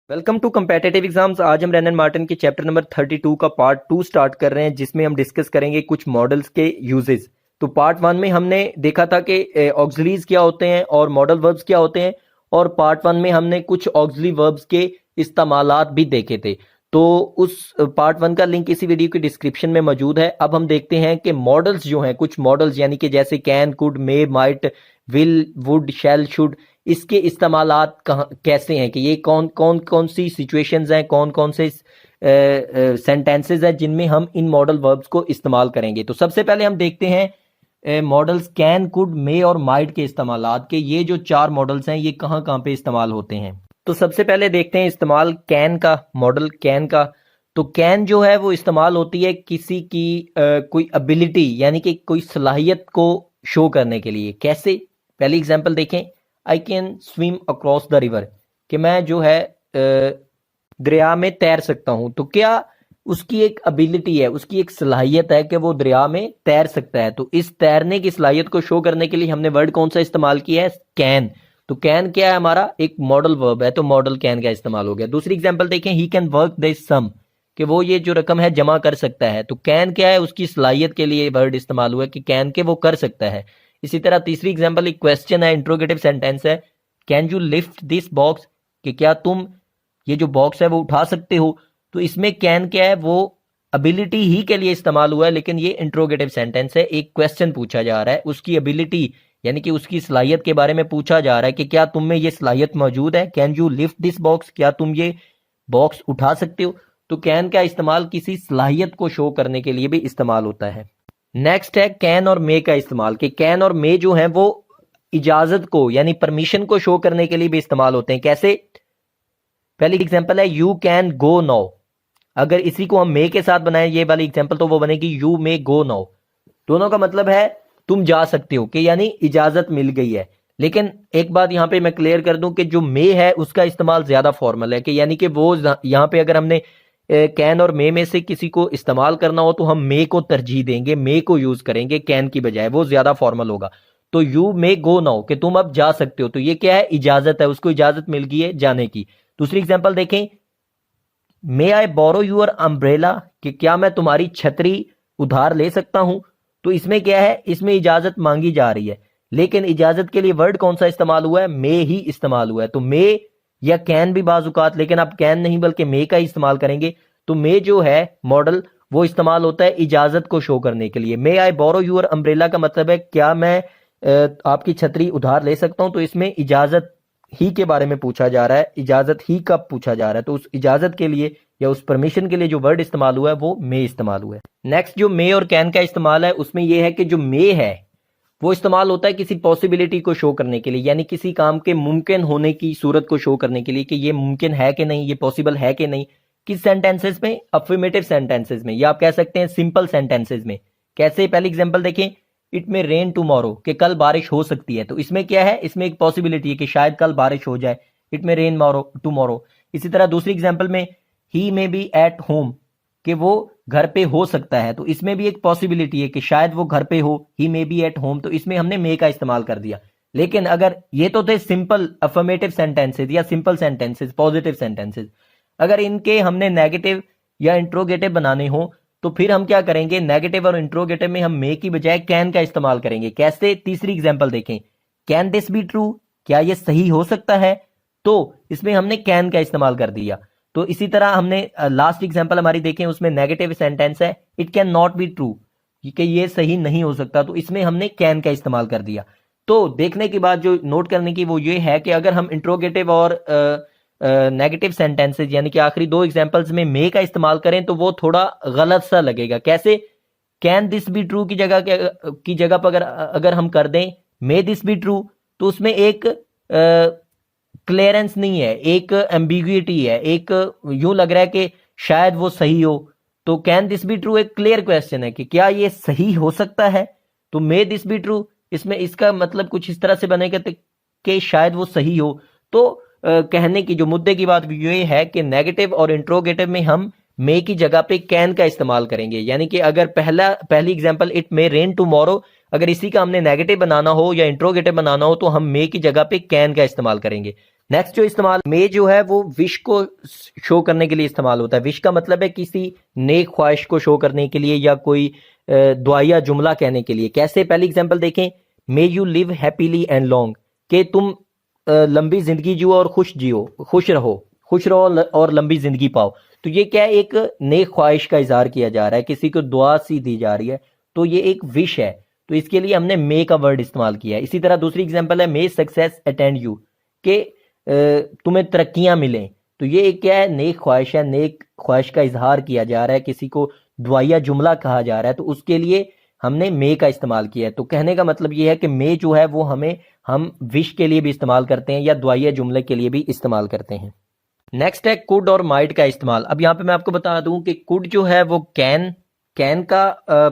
Welcome to competitive exams. आज हम Rhiannon Martin के चैप्टर नंबर 32 का पार्ट 2 स्टार्ट कर रहे हैं, जिसमें हम डिस्कस करेंगे कुछ मॉडल्स के यूजेस। तो पार्ट 1 में हमने देखा था कि ऑक्सिलरीज क्या होते हैं और मॉडल वर्ब्स क्या होते हैं, और पार्ट 1 में हमने कुछ ऑक्सिलरी वर्ब्स के इस्तेमालात भी देखे थे। तो उस पार्ट 1 का लिंक इसी वीडियो की डिस्क्रिप्शन में मौजूद है। अब हम देखते हैं कि मॉडल्स जो हैं, कुछ मॉडल्स यानी कि जैसे can, could, may, might, will, would, shall, should, इसके इस्तेमालात कैसे हैं, कि ये कौन सी सिचुएशंस हैं, कौन कौन से सेंटेंसेस हैं जिनमें हम इन मॉडल वर्ब्स को इस्तेमाल करेंगे। तो सबसे पहले हम देखते हैं मॉडल्स कैन, कुड, मे और माइट के इस्तेमालात के। ये जो चार मॉडल्स हैं ये कहाँ कहाँ पे इस्तेमाल होते हैं। तो सबसे पहले देखते हैं इस्तेमाल कैन का, मॉडल कैन का। तो कैन जो है वो इस्तेमाल होती है किसी की कोई एबिलिटी यानी कि कोई सलाहियत को शो करने के लिए। कैसे? पहली एग्जांपल देखें, I can swim across the river, कि मैं जो है दरिया में तैर सकता हूं। तो क्या उसकी एक एबिलिटी है, उसकी एक सलाहियत है कि वो दरिया में तैर सकता है। तो इस तैरने की सलाहियत को शो करने के लिए हमने वर्ड कौन सा इस्तेमाल किया है? कैन। तो कैन क्या है? हमारा एक मॉडल वर्ब है, तो मॉडल कैन का इस्तेमाल हो गया। दूसरी एग्जांपल देखें, ही कैन वर्क दिस सम, कि वो ये जो रकम है जमा कर सकता है। तो कैन क्या है? उसकी सलाहियत के लिए वर्ड इस्तेमाल हुआ है कि कैन के वो कर सकता है। इसी तरह तीसरी एग्जांपल एक क्वेश्चन है, इंट्रोगेटिव सेंटेंस है, can you lift this box, कि क्या तुम ये जो बॉक्स है वो उठा सकते हो। तो इसमें कैन क्या है? वो एबिलिटी ही के लिए इस्तेमाल हुआ है, लेकिन ये इंट्रोगेटिव सेंटेंस है, एक क्वेश्चन पूछा जा रहा है, उसकी एबिलिटी यानी कि उसकी सलाहियत के बारे में पूछा जा रहा है कि क्या तुम में ये सलाहियत मौजूद है। Can you lift this box, क्या तुम ये बॉक्स उठा सकते हो। तो कैन का इस्तेमाल किसी सलाहियत को शो करने के लिए भी इस्तेमाल होता है। नेक्स्ट है कैन और मे का इस्तेमाल, कि कैन और मे जो है वो इजाजत को यानी परमिशन को शो करने के लिए भी इस्तेमाल होते हैं। कैसे? पहली एग्जांपल है यू कैन गो नाउ। अगर इसी को हम मे के साथ बनाएं ये वाली एग्जांपल, तो वो बनेगी यू मे गो नाउ। दोनों का मतलब है तुम जा सकते हो, कि यानी इजाजत मिल गई है। लेकिन एक बात यहां पे मैं क्लियर कर दूं कि जो मे है उसका इस्तेमाल ज्यादा फॉर्मल है, कि यानी कि वो यहां पे अगर हमने कैन और मे में से किसी को इस्तेमाल करना हो तो हम मे को तरजीह देंगे, मे को यूज करेंगे कैन की बजाय, वो ज्यादा फॉर्मल होगा। तो यू मे गो नाउ, कि तुम अब जा सकते हो। तो ये क्या है? इजाजत है, उसको इजाजत मिल गई है जाने की। दूसरी एग्जांपल देखें, मे आई बोरो यूर अम्ब्रेला, कि क्या मैं तुम्हारी छतरी उधार ले सकता हूं। तो इसमें क्या है? इसमें इजाजत मांगी जा रही है, लेकिन इजाजत के लिए वर्ड कौन सा इस्तेमाल हुआ है? मे ही इस्तेमाल हुआ है। तो मे या कैन भी बाजुकात, लेकिन आप कैन नहीं बल्कि मे का इस्तेमाल करेंगे। तो मे जो है मॉडल वो इस्तेमाल होता है इजाजत को शो करने के लिए। मे आई बोरो यूर अम्ब्रेला का मतलब है क्या मैं आपकी छतरी उधार ले सकता हूं। तो इसमें इजाजत ही के बारे में पूछा जा रहा है, इजाजत ही कब पूछा जा रहा है। तो उस इजाजत के लिए या उस परमिशन के लिए जो वर्ड इस्तेमाल हुआ है वो मे इस्तेमाल हुआ है। नेक्स्ट जो मे और कैन का इस्तेमाल है उसमें यह है कि जो मे है वो इस्तेमाल होता है किसी पॉसिबिलिटी को शो करने के लिए, यानी किसी काम के मुमकिन होने की सूरत को शो करने के लिए, कि ये मुमकिन है कि नहीं, ये पॉसिबल है कि नहीं। किस सेंटेंसेस में? अफर्मेटिव सेंटेंसेस में, या आप कह सकते हैं सिंपल सेंटेंसेस में। कैसे? पहली एग्जांपल देखें, इट में रेन टुमारो, कि कल बारिश हो सकती है। तो इसमें क्या है? इसमें एक पॉसिबिलिटी है कि शायद कल बारिश हो जाए, इट में रेन टुमारो। इसी तरह दूसरी एग्जांपल में ही मे बी एट होम, कि वो घर पे हो सकता है। तो इसमें भी एक पॉसिबिलिटी है कि शायद वो घर पे हो, ही मे बी एट होम। तो इसमें हमने मे का इस्तेमाल कर दिया। लेकिन अगर ये तो थे सिंपल अफर्मेटिव सेंटेंसेस या सिंपल सेंटेंसेस, पॉजिटिव सेंटेंसेस। अगर इनके हमने नेगेटिव या इंट्रोगेटिव बनाने हो तो फिर हम क्या करेंगे? नेगेटिव और इंट्रोगेटिव में हम मे की बजाय कैन का इस्तेमाल करेंगे। कैसे? तीसरी एग्जांपल देखें, कैन दिस बी ट्रू, क्या ये सही हो सकता है। तो इसमें हमने कैन का इस्तेमाल कर दिया। तो इसी तरह हमने लास्ट एग्जांपल हमारी देखें, उसमें नेगेटिव सेंटेंस है, it can not be true, कि ये सही नहीं हो सकता। तो इसमें हमने कैन का इस्तेमाल कर दिया। तो देखने के बाद जो नोट करने की वो ये है कि अगर हम इंट्रोगेटिव और नेगेटिव सेंटेंसेस यानी कि आखिरी दो एग्जांपल्स में मे का इस्तेमाल करें तो वो थोड़ा गलत सा लगेगा। कैसे? कैन दिस बी ट्रू की जगह पर अगर हम कर दें मे दिस बी ट्रू, तो उसमें एक क्लियरेंस नहीं है, एक एम्बिग्युइटी है, एक यूं लग रहा है कि शायद वो सही हो। तो कैन दिस बी ट्रू एक क्लियर क्वेश्चन है कि क्या ये सही हो सकता है। तो मे दिस बी ट्रू, इसमें इसका मतलब कुछ इस तरह से बनेगा कि शायद वो सही हो। तो कहने की जो मुद्दे की बात ये है कि नेगेटिव और इंट्रोगेटिव में हम मे की जगह पे कैन का इस्तेमाल करेंगे। यानी कि अगर पहली example it may rain tomorrow, अगर इसी का हमने नेगेटिव बनाना हो या इंट्रोगेटिव बनाना हो तो हम मे की जगह पे कैन का इस्तेमाल करेंगे। नेक्स्ट जो इस्तेमाल मे जो है वो विश को शो करने के लिए इस्तेमाल होता है। विश का मतलब है किसी नेक ख्वाहिश को शो करने के लिए या कोई दुआया जुमला कहने के लिए। कैसे, पहली एग्जांपल देखें, may you live happily and long, कि तुम लंबी जिंदगी जियो और खुश रहो और लंबी जिंदगी पाओ। तो ये क्या है, एक नेक ख्वाहिश का इजहार किया जा रहा है, किसी को दुआ सी दी जा रही है, तो ये एक विश है। तो इसके लिए हमने मे का वर्ड इस्तेमाल किया है। इसी तरह दूसरी एग्जांपल है मे सक्सेस अटेंड यू, के तुम्हें तरक्कियां मिलें। तो ये एक क्या है, नेक ख्वाहिश है, नेक ख्वाहिश का इजहार किया जा रहा है, किसी को दुआया जुमला कहा जा रहा है, तो उसके लिए हमने मे का इस्तेमाल किया है। तो कहने का मतलब ये है कि मे जो है वो हम विश के लिए भी इस्तेमाल करते हैं या दुआया जुमले के लिए भी इस्तेमाल करते हैं। नेक्स्ट है कुड और माइट का इस्तेमाल। अब यहाँ पे मैं आपको बता दूं कि कुड जो है वो कैन का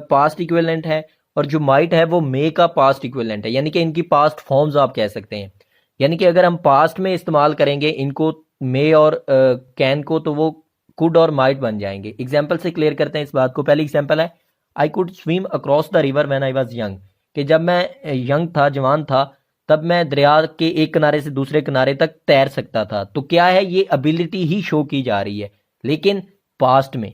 पास्ट इक्विवेलेंट है, और जो माइट है वो मे का पास्ट इक्विवेलेंट है, यानी कि इनकी पास्ट फॉर्म्स आप कह सकते हैं। यानी कि अगर हम पास्ट में इस्तेमाल करेंगे इनको, मे और कैन को, तो वो कुड और माइट बन जाएंगे। एग्जाम्पल से क्लियर करते हैं इस बात को। पहली एग्जाम्पल है I could swim across the river when I was young, कि जब मैं यंग था, जवान था, तब मैं दरिया के एक किनारे से दूसरे किनारे तक तैर सकता था। तो क्या है, ये एबिलिटी ही शो की जा रही है, लेकिन पास्ट में।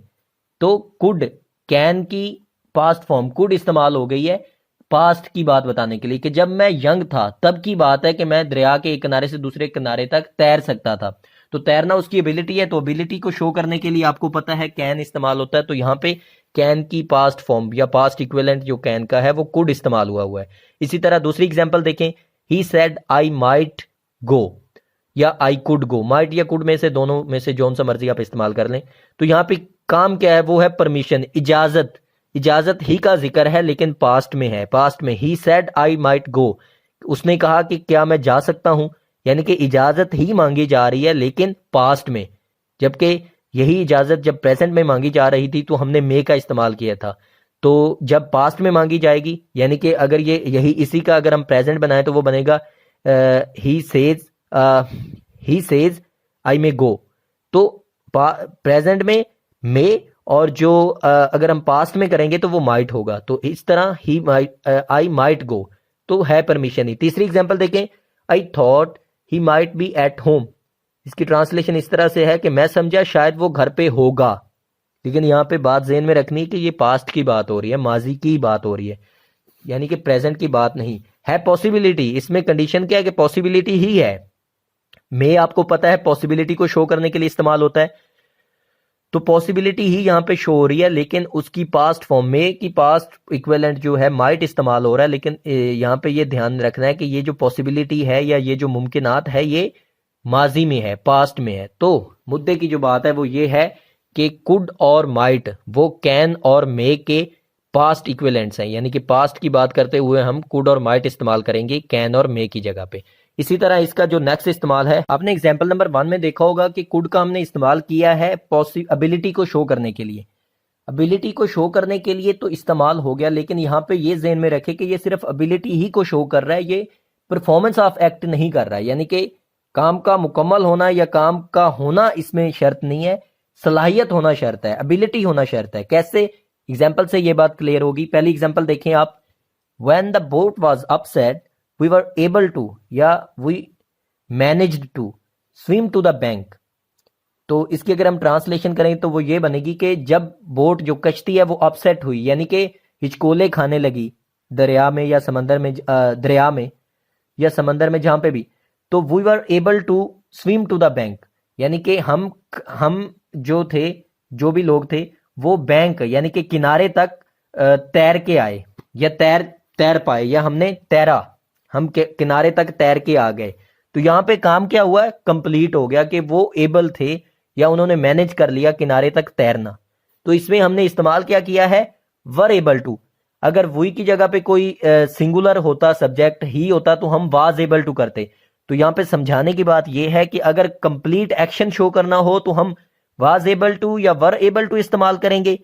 तो कुड, कैन की पास्ट फॉर्म कुड इस्तेमाल हो गई है पास्ट की बात बताने के लिए, कि जब मैं यंग था तब की बात है कि मैं दरिया के एक किनारे से दूसरे किनारे तक तैर सकता था। तो तैरना उसकी एबिलिटी है, तो एबिलिटी को शो करने के लिए आपको पता है कैन इस्तेमाल होता है। तो यहाँ पे कैन की पास्ट फॉर्म या पास्ट इक्विवेलेंट जो कैन का है वो कुड इस्तेमाल हुआ है। इसी तरह दूसरी एग्जांपल देखें, he said I might go या आई कुड गो। माइट या कुड में से दोनों में से जौन सा मर्जी आप इस्तेमाल कर लें। तो यहाँ पे काम क्या है, वो है परमिशन, इजाजत ही का जिक्र है, लेकिन पास्ट में है। पास्ट में he said I might go, उसने कहा कि क्या मैं जा सकता हूं, यानी कि इजाजत ही मांगी जा रही है लेकिन पास्ट में। जबकि यही इजाजत जब प्रेजेंट में मांगी जा रही थी तो हमने मे का इस्तेमाल किया था। तो जब पास्ट में मांगी जाएगी, यानी कि अगर यही इसी का अगर हम प्रेजेंट बनाए तो वो बनेगा ही सेज आई मे गो। तो प्रेजेंट में मे, और जो अगर हम पास्ट में करेंगे तो वो माइट होगा। तो इस तरह ही आई माइट गो, तो है परमिशन ही। तीसरी एग्जांपल देखें, I thought he might be at home. इसकी ट्रांसलेशन इस तरह से है कि मैं समझा शायद वो घर पे होगा, लेकिन यहाँ पे बात ज़हन में रखनी कि ये पास्ट की बात हो रही है, माजी की बात हो रही है, यानी कि प्रेजेंट की बात नहीं है। पॉसिबिलिटी, इसमें कंडीशन क्या है कि पॉसिबिलिटी ही है। मे आपको पता है पॉसिबिलिटी को शो करने के लिए इस्तेमाल होता है, तो पॉसिबिलिटी ही यहाँ पे शो हो रही है, लेकिन उसकी पास्ट फॉर्म में की पास्ट इक्विवेलेंट जो है माइट इस्तेमाल हो रहा है। लेकिन यहाँ पे ये ध्यान रखना है कि ये जो पॉसिबिलिटी है या ये जो मुमकिनात है ये माजी में है, पास्ट में है। तो मुद्दे की जो बात है वो ये है कि कुड और माइट वो कैन और मे के पास्ट इक्विवेलेंट्स हैं, यानी कि पास्ट की बात करते हुए हम कुड और माइट इस्तेमाल करेंगे कैन और मे की जगह पे। इसी तरह इसका जो नेक्स्ट इस्तेमाल है, आपने एग्जांपल नंबर 1 में देखा होगा कि कुड का हमने इस्तेमाल किया है एबिलिटी को शो करने के लिए। एबिलिटी को शो करने के लिए तो इस्तेमाल हो गया, लेकिन यहाँ पे ये ज़हन में रखे कि ये सिर्फ एबिलिटी ही को शो कर रहा है, ये परफॉर्मेंस ऑफ एक्ट नहीं कर रहा है। यानी कि काम का मुकम्मल होना या काम का होना इसमें शर्त नहीं है, सलाहियत होना शर्त है, एबिलिटी होना शर्त है। कैसे, एग्जाम्पल से ये बात क्लियर होगी। पहली एग्जाम्पल देखें आप, when the boat was upset we were able to या we managed to swim to the bank. तो इसकी अगर हम ट्रांसलेशन करें तो वो ये बनेगी कि जब बोट जो कश्ती है वो अपसेट हुई, यानी कि हिचकोले खाने लगी दरिया में या समंदर में, दरिया में या समंदर में जहां पे भी, तो we were able to swim to the bank, यानी कि हम जो थे, जो भी लोग थे वो बैंक यानी कि किनारे तक तैर के आए या तैर पाए, या हमने तैरा, हम किनारे तक तैर के आ गए। तो यहाँ पे काम क्या हुआ, कंप्लीट हो गया कि वो एबल थे या उन्होंने मैनेज कर लिया किनारे तक तैरना। तो इसमें हमने इस्तेमाल क्या किया है, वर एबल टू। अगर वी की जगह पे कोई सिंगुलर होता, सब्जेक्ट ही होता, तो हम वाज एबल टू करते। तो यहाँ पे समझाने की बात यह है कि अगर कंप्लीट एक्शन शो करना हो तो हम वाज एबल टू या वर एबल टू इस्तेमाल करेंगे,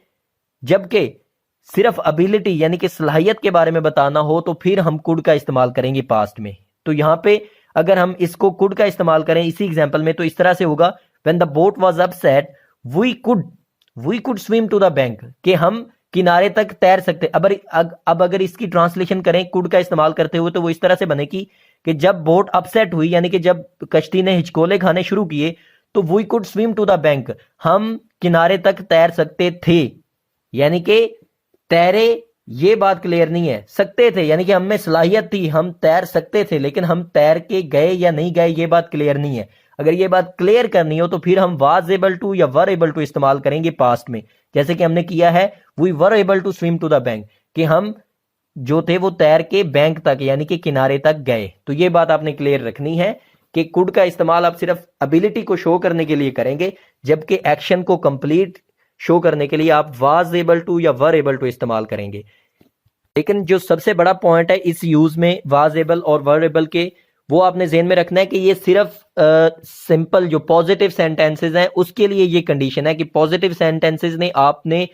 जबकि सिर्फ एबिलिटी यानी कि सलाहियत के बारे में बताना हो तो फिर हम कुड का इस्तेमाल करेंगे पास्ट में। तो यहाँ पे अगर हम इसको कुड का इस्तेमाल करें इसी एग्जांपल में तो इस तरह से होगा, when the boat was upset we could swim to the bank, कि हम किनारे तक तैर सकते। अब अगर इसकी ट्रांसलेशन करें कुड का इस्तेमाल करते हुए तो वो इस तरह से बने कि कि जब बोट अपसेट हुई, यानी कि जब कश्ती ने हिचकोले खाने शुरू किए, तो we could swim to the bank, हम किनारे तक तैर सकते थे। यानी कि तैरे, ये बात क्लियर नहीं है, सकते थे यानी कि हम में सलाहियत थी, हम तैर सकते थे, लेकिन हम तैर के गए या नहीं गए ये बात क्लियर नहीं है। अगर ये बात क्लियर करनी हो तो फिर हम वाज एबल टू या वर एबल टू इस्तेमाल करेंगे पास्ट में, जैसे कि हमने किया है we were able to swim to the bank, कि हम जो थे वो तैर के बैंक तक यानी कि किनारे तक गए। तो ये बात आपने क्लियर रखनी है कि कुड का इस्तेमाल आप सिर्फ एबिलिटी को शो करने के लिए करेंगे, जबकि एक्शन को कंप्लीट शो करने के लिए आप वाज एबल टू या वर एबल टू इस्तेमाल करेंगे। लेकिन जो सबसे बड़ा पॉइंट है इस यूज में वाज एबल और वर एबल के, वो आपने ज़हन में रखना है कि ये सिर्फ सिंपल जो पॉजिटिव सेंटेंसेस हैं उसके लिए ये कंडीशन है कि पॉजिटिव सेंटेंसेस में आपने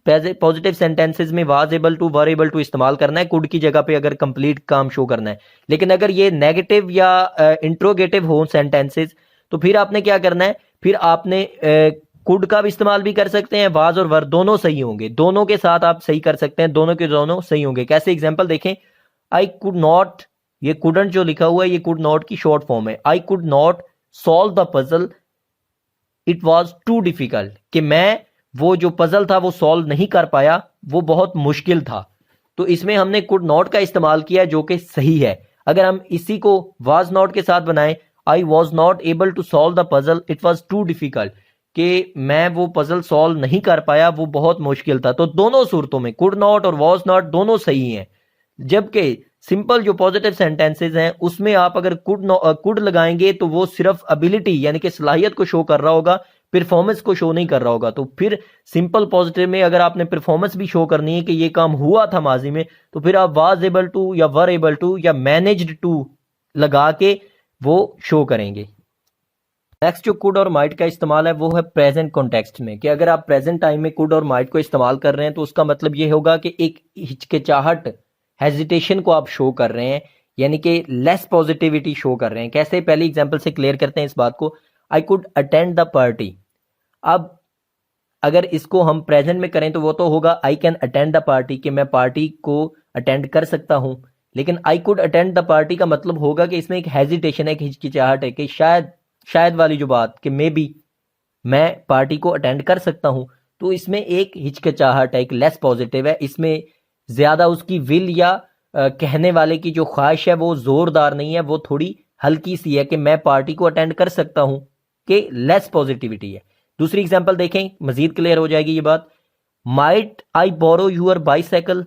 पॉजिटिव सेंटेंसेस में was able to were able to इस्तेमाल करना है कुड की जगह पे अगर कंप्लीट काम शो करना है। लेकिन अगर ये नेगेटिव या इंट्रोगेटिव हो सेंटेंसेस तो फिर आपने क्या करना है, फिर आपने कुड का भी इस्तेमाल भी कर सकते हैं, वाज और वर दोनों सही होंगे, दोनों के साथ आप सही कर सकते हैं, दोनों के दोनों सही होंगे। कैसे एग्जांपल देखें, आई कुड नॉट, ये कुडंट जो लिखा हुआ है ये कुड नॉट की शॉर्ट फॉर्म है। I could not solve the puzzle, it was too difficult, कि मैं वो जो पजल था वो सॉल्व नहीं कर पाया, वो बहुत मुश्किल था। तो इसमें हमने कुड नॉट का इस्तेमाल किया जो कि सही है। अगर हम इसी को वाज नॉट के साथ बनाएं, I was not able to solve the puzzle, it was too difficult, कि मैं वो पजल सॉल्व नहीं कर पाया, वो बहुत मुश्किल था। तो दोनों सूरतों में कुड नॉट और वॉज नॉट दोनों सही हैं। जबकि सिंपल जो पॉजिटिव सेंटेंसेस हैं उसमें आप अगर कुड लगाएंगे तो वो सिर्फ एबिलिटी यानी कि सलाहियत को शो कर रहा होगा, परफॉर्मेंस को शो नहीं कर रहा होगा। तो फिर सिंपल पॉजिटिव में अगर आपने परफॉर्मेंस भी शो करनी है कि ये काम हुआ था माजी में, तो फिर आप वाज एबल टू या वर एबल टू या मैनेज्ड टू लगा के वो शो करेंगे। नेक्स्ट जो कुड और माइट का इस्तेमाल है वो है प्रेजेंट कॉन्टेक्स्ट में, कि अगर आप प्रेजेंट टाइम में कुड और माइट को इस्तेमाल कर रहे हैं तो उसका मतलब ये होगा कि एक हिचकिचाहट, हेजिटेशन को आप शो कर रहे हैं, यानी कि लेस पॉजिटिविटी शो कर रहे हैं। कैसे, पहली एग्जांपल से क्लियर करते हैं इस बात को। I could attend the party, अब अगर इसको हम प्रेजेंट में करें तो वो तो होगा I can attend the party, कि मैं पार्टी को अटेंड कर सकता हूं। लेकिन I could attend the party का मतलब होगा कि इसमें एक हेजिटेशन है, एक हिचकिचाहट है, कि शायद वाली जो बात कि मे बी मैं पार्टी को अटेंड कर सकता हूं, तो इसमें एक हिचकिचाहट है, एक लेस पॉजिटिव है। इसमें ज्यादा उसकी विल या कहने वाले की जो ख्वाहिश है वो जोरदार नहीं है, वो थोड़ी हल्की सी है कि मैं पार्टी को अटेंड कर सकता हूं, कि लेस पॉजिटिविटी है। दूसरी एग्जांपल देखें, मजीद क्लियर हो जाएगी ये बात। Might I borrow your bicycle,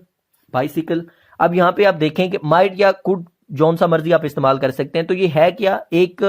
अब यहां पे आप देखें कि माइट या कुड जौन सा मर्जी आप इस्तेमाल कर सकते हैं। तो ये है क्या, एक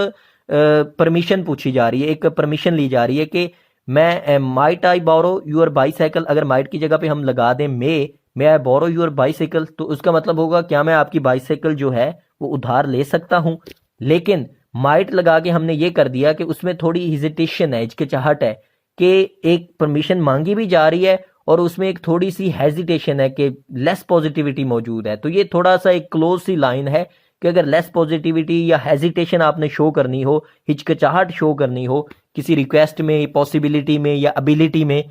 परमिशन पूछी जा रही है, एक परमिशन ली जा रही है कि मैं might I borrow your bicycle, अगर माइट की जगह पे हम लगा दें मे आई बोरो यूर बाइसाइकिल, तो उसका मतलब होगा क्या मैं आपकी बाइसाइकिल जो है वो उधार ले सकता हूं। लेकिन माइट लगा के हमने ये कर दिया कि उसमें थोड़ी हिजिटेशन है, हिचकिचाहट है, कि एक परमिशन मांगी भी जा रही है और उसमें एक थोड़ी सी हेजिटेशन है, कि लेस पॉजिटिविटी मौजूद है। तो ये थोड़ा सा एक क्लोज सी लाइन है कि अगर लेस पॉजिटिविटी या हेजिटेशन आपने शो करनी हो, हिचकिचाहट शो करनी हो किसी रिक्वेस्ट में, पॉसिबिलिटी में या एबिलिटी में,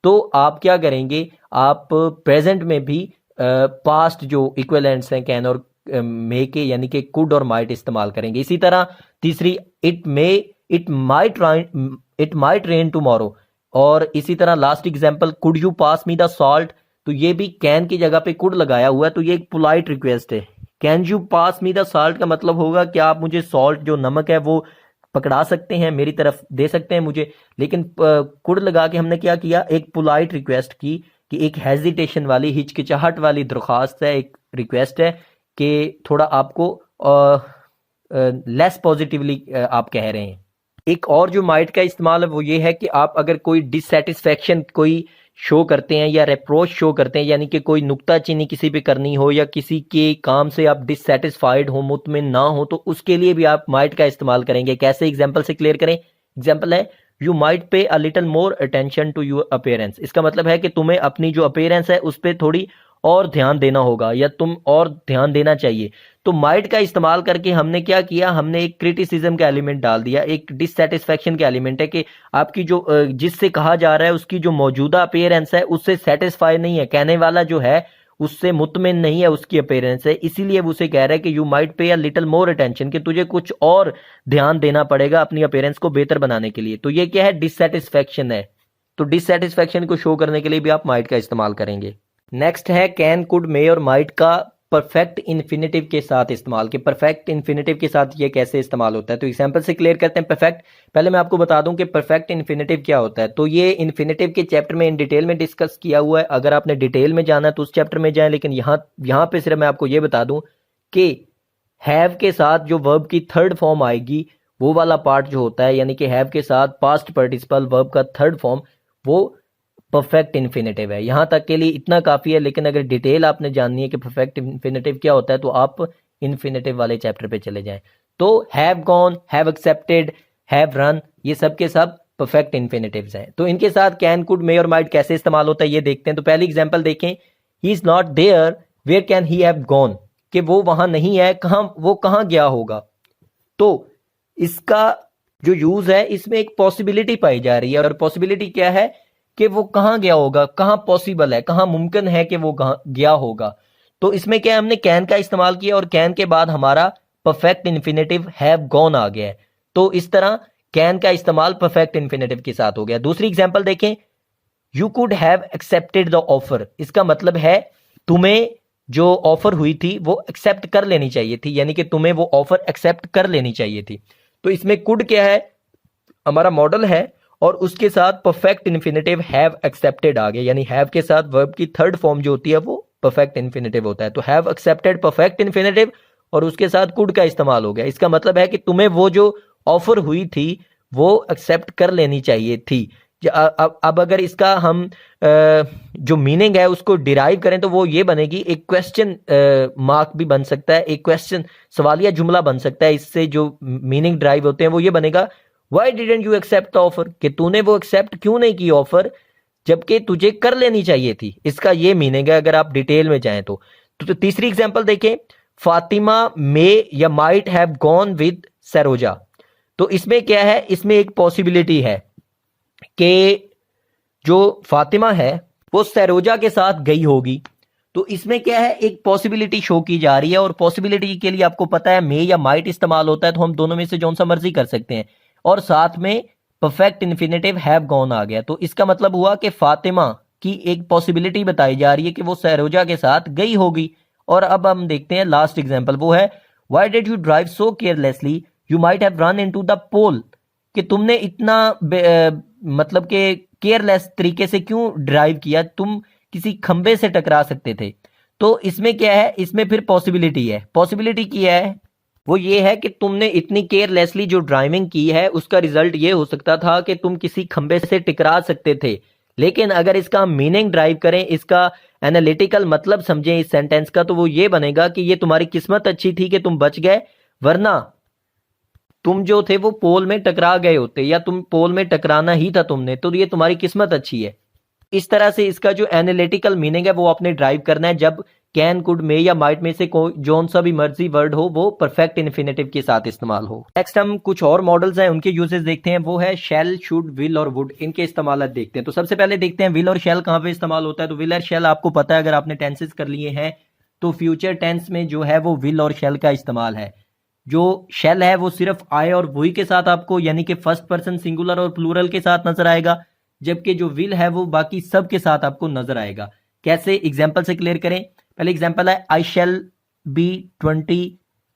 तो आप क्या करेंगे, आप प्रेजेंट में भी पास्ट जो इक्विवेलेंट्स हैं कैन और मे के, यानी कि कुड और माइट इस्तेमाल करेंगे। इसी तरह तीसरी, इट माइट रेन टुमारो, और इसी तरह last example, could you pass me the salt, तो ये भी कैन की जगह पे कुड लगाया हुआ है, तो ये एक पोलाइट रिक्वेस्ट है। Can you pass me the salt का मतलब होगा कि आप मुझे सॉल्ट जो नमक है वो पकड़ा सकते हैं, मेरी तरफ दे सकते हैं मुझे। लेकिन कुड लगा के हमने क्या किया, एक पोलाइट रिक्वेस्ट की, कि एक हेजिटेशन वाली, हिचकिचाहट वाली दरख्वास्त है, एक रिक्वेस्ट है कि थोड़ा आपको लेस पॉजिटिवली आप कह रहे हैं। एक और जो माइट का इस्तेमाल है वो ये है कि आप अगर कोई डिससेटिस्फैक्शन कोई शो करते हैं या रिप्रोच शो करते हैं, यानी कि कोई नुक्ताचीनी किसी पे करनी हो या किसी के काम से आप डिससेटिस्फाइड हो, मुतमिन ना हो, तो उसके लिए भी आप माइट का इस्तेमाल करेंगे। कैसे, एग्जांपल से क्लियर करें। एग्जांपल है, you might pay a little more attention to your appearance, इसका मतलब है कि तुम्हें अपनी जो अपीयरेंस है उस पर थोड़ी और ध्यान देना होगा या तुम और ध्यान देना चाहिए। तो माइट का इस्तेमाल करके हमने क्या किया, हमने एक क्रिटिसिज्म का एलिमेंट डाल दिया, एक डिससेटिस्फैक्शन का एलिमेंट है कि आपकी जो जिससे कहा जा रहा है उसकी जो मौजूदा अपीयरेंस है उससे सेटिस्फाई नहीं है, कहने वाला जो है उससे मुतमिन नहीं है उसकी अपीयरेंस से, इसीलिए वो उसे कह रहा है कि you might pay a little more attention, कि तुझे कुछ और ध्यान देना पड़ेगा अपनी अपीयरेंस को बेहतर बनाने के लिए। तो ये क्या है, डिससेटिस्फैक्शन है। तो डिससेटिस्फैक्शन को शो करने के लिए भी आप माइट का इस्तेमाल करेंगे। नेक्स्ट है कैन, कुड, मे और माइट का परफेक्ट इन्फिनेटिव के साथ इस्तेमाल। के परफेक्ट इन्फिनेटिव के साथ ये कैसे इस्तेमाल होता है, तो एग्जांपल से क्लियर करते हैं। परफेक्ट, पहले मैं आपको बता दूं कि परफेक्ट इन्फिनेटिव क्या होता है। तो ये इन्फिनेटिव के चैप्टर में इन डिटेल में डिस्कस किया हुआ है, अगर आपने डिटेल में जाना है तो उस चैप्टर में जाएं, लेकिन यहाँ पे सिर्फ मैं आपको ये बता दूं कि हैव के साथ जो वर्ब की थर्ड फॉर्म आएगी वो वाला पार्ट जो होता है, यानी कि हैव के साथ पास्ट पार्टिसिपल वर्ब का थर्ड फॉर्म, वो परफेक्ट इन्फिनेटिव है। यहां तक के लिए इतना काफी है, लेकिन अगर डिटेल आपने जाननी है कि परफेक्ट इन्फिनेटिव क्या होता है तो आप इन्फिनेटिव वाले चैप्टर पे चले जाएं। तो have gone, have accepted, have run, ये सब के सब परफेक्ट इन्फिनेटिव्स हैं। तो इनके साथ कैन, कुड, मे और माइट कैसे इस्तेमाल होता है ये देखते हैं। तो पहली एग्जांपल देखें, he is not there, where can he have gone, कि वो वहां नहीं है, वो कहां गया होगा। तो इसका जो यूज है इसमें एक पॉसिबिलिटी पाई जा रही है, और पॉसिबिलिटी क्या है कि वो कहां गया होगा, कहां पॉसिबल है, कहां मुमकिन है कि वो गया होगा। तो इसमें क्या है, हमने कैन का इस्तेमाल किया और कैन के बाद हमारा परफेक्ट इन्फिनेटिव हैव गॉन आ गया है। तो इस तरह कैन का इस्तेमाल परफेक्ट इन्फिनेटिव के साथ हो गया। दूसरी एग्जांपल देखें, you could have accepted the offer, इसका मतलब है तुम्हें जो ऑफर हुई थी वो एक्सेप्ट कर लेनी चाहिए थी, यानी कि तुम्हें वो ऑफर एक्सेप्ट कर लेनी चाहिए थी। तो इसमें कुड क्या है, हमारा मॉडल है, और उसके साथ परफेक्ट इन्फिनेटिव हैव एक्सेप्टेड आ गया, यानी हैव के साथ वर्ब की थर्ड फॉर्म जो होती है वो परफेक्ट इन्फिनेटिव होता है। तो हैव एक्सेप्टेड परफेक्ट इन्फिनेटिव, और उसके साथ कुड का इस्तेमाल हो गया। इसका मतलब है कि तुम्हें वो जो ऑफर हुई थी वो एक्सेप्ट कर लेनी चाहिए थी। अब अगर इसका हम जो मीनिंग है उसको डिराइव करें तो वो ये बनेगी, एक क्वेश्चन मार्क भी बन सकता है, एक क्वेश्चन सवालिया जुमला बन सकता है। इससे जो मीनिंग ड्राइव होते हैं वो ये बनेगा, Why didn't you accept the offer, कि तूने वो एक्सेप्ट क्यों नहीं की ऑफर, जबकि तुझे कर लेनी चाहिए थी। इसका ये मीनिंग है अगर आप डिटेल में जाएं तो तीसरी एग्जांपल देखें, फातिमा मे या might have gone with Saroja. तो इसमें क्या है, इसमें एक पॉसिबिलिटी है कि जो फातिमा है वो सरोजा के साथ गई होगी। तो इसमें क्या है, एक पॉसिबिलिटी शो की जा रही है, और पॉसिबिलिटी के लिए आपको पता है मे या माइट इस्तेमाल होता है, तो हम दोनों में से जौन सा मर्जी कर सकते हैं, और साथ में परफेक्ट इन्फिनेटिव हैव गॉन आ गया। तो इसका मतलब हुआ कि फातिमा की एक पॉसिबिलिटी बताई जा रही है कि वो सरोजा के साथ गई होगी। और अब हम देखते हैं लास्ट एग्जांपल, वो है why did you drive so carelessly, you might have run into the pole, कि तुमने इतना मतलब कि केयरलेस तरीके से क्यों ड्राइव किया, तुम किसी खंबे से टकरा सकते थे। तो इसमें क्या है, इसमें फिर पॉसिबिलिटी है। पॉसिबिलिटी क्या है, वो ये है कि तुमने इतनी केयरलेसली जो ड्राइविंग की है उसका रिजल्ट ये हो सकता था कि तुम किसी खंबे से टकरा सकते थे। लेकिन अगर इसका मीनिंग ड्राइव करें, इसका एनालिटिकल मतलब समझें इस सेंटेंस का, तो वो ये बनेगा कि ये तुम्हारी किस्मत अच्छी थी कि तुम बच गए, वरना तुम जो थे वो पोल में टकरा गए होते, या तुम पोल में टकराना ही था तुमने, तो ये तुम्हारी किस्मत अच्छी है। इस तरह से इसका जो एनालिटिकल मीनिंग है वो आपने ड्राइव करना है जब कैन, कुड, मे या माइट में से कोई जोन सा भी मर्जी वर्ड हो वो परफेक्ट इन्फिनेटिव के साथ इस्तेमाल हो। नेक्स्ट हम कुछ और मॉडल्स हैं उनके यूजेस देखते हैं, वो है शेल, शुड, विल और वुड, इनके इस्तेमाल देखते हैं। तो सबसे पहले देखते हैं विल और शेल कहाँ पे इस्तेमाल होता है। तो विल और शेल आपको पता है, अगर आपने टेंसेस कर लिए हैं तो फ्यूचर टेंस में जो है वो विल और शेल का इस्तेमाल है। जो शेल है वो सिर्फ आई और वुई के साथ आपको, यानी कि फर्स्ट पर्सन सिंगुलर और प्लूरल के साथ नजर आएगा, जबकि जो विल है वो बाकी सब के साथ आपको नजर आएगा। कैसे, एग्जाम्पल से क्लियर करें। पहले एग्जाम्पल है आई शैल बी 20,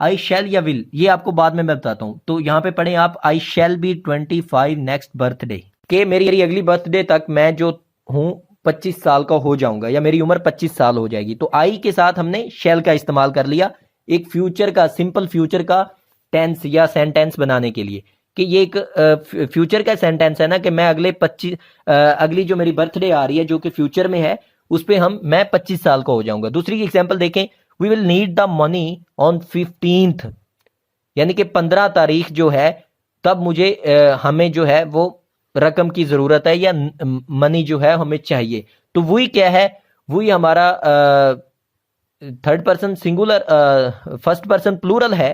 आई शैल या विल, ये आपको बाद में मैं बताता हूं। तो यहां पे पढ़ें आप, आई शैल बी 25 नेक्स्ट बर्थडे, के मेरी अगली बर्थडे तक मैं जो हूं 25 साल का हो जाऊंगा, या मेरी उम्र 25 साल हो जाएगी। तो आई के साथ हमने शैल का इस्तेमाल कर लिया एक फ्यूचर का, सिंपल फ्यूचर का टेंस या सेंटेंस बनाने के लिए, कि ये एक फ्यूचर का सेंटेंस है ना, कि मैं अगली जो मेरी बर्थडे आ रही है जो कि फ्यूचर में है, उस पे मैं 25 साल का हो जाऊंगा। दूसरी एग्जांपल देखें, we will need the money on 15th, यानी कि 15 तारीख जो है तब मुझे हमें जो है वो रकम की जरूरत है, या मनी जो है हमें चाहिए। तो वही क्या है, वही हमारा third person singular, first person plural है,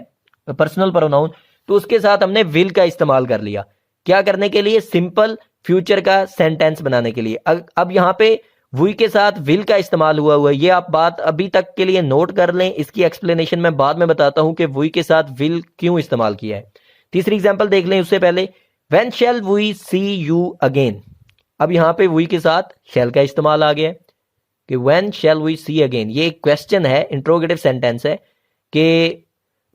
पर्सनल प्रोनाउन, तो उसके साथ हमने विल का इस्तेमाल कर लिया। क्या करने के लिए, सिंपल फ्यूचर का सेंटेंस बनाने के लिए। अब यहाँ पे वुई के साथ विल का इस्तेमाल हुआ है। ये आप बात अभी तक के लिए नोट कर लें, इसकी एक्सप्लेनेशन मैं बाद में बताता हूं कि वुई के साथ विल क्यों इस्तेमाल किया है। तीसरी एग्जांपल देख लें उससे पहले, when shall we see you again. अब यहां पे वी के साथ शैल का इस्तेमाल आ गया है कि when shall we see again. ये एक क्वेश्चन है, इंट्रोगेटिव सेंटेंस है कि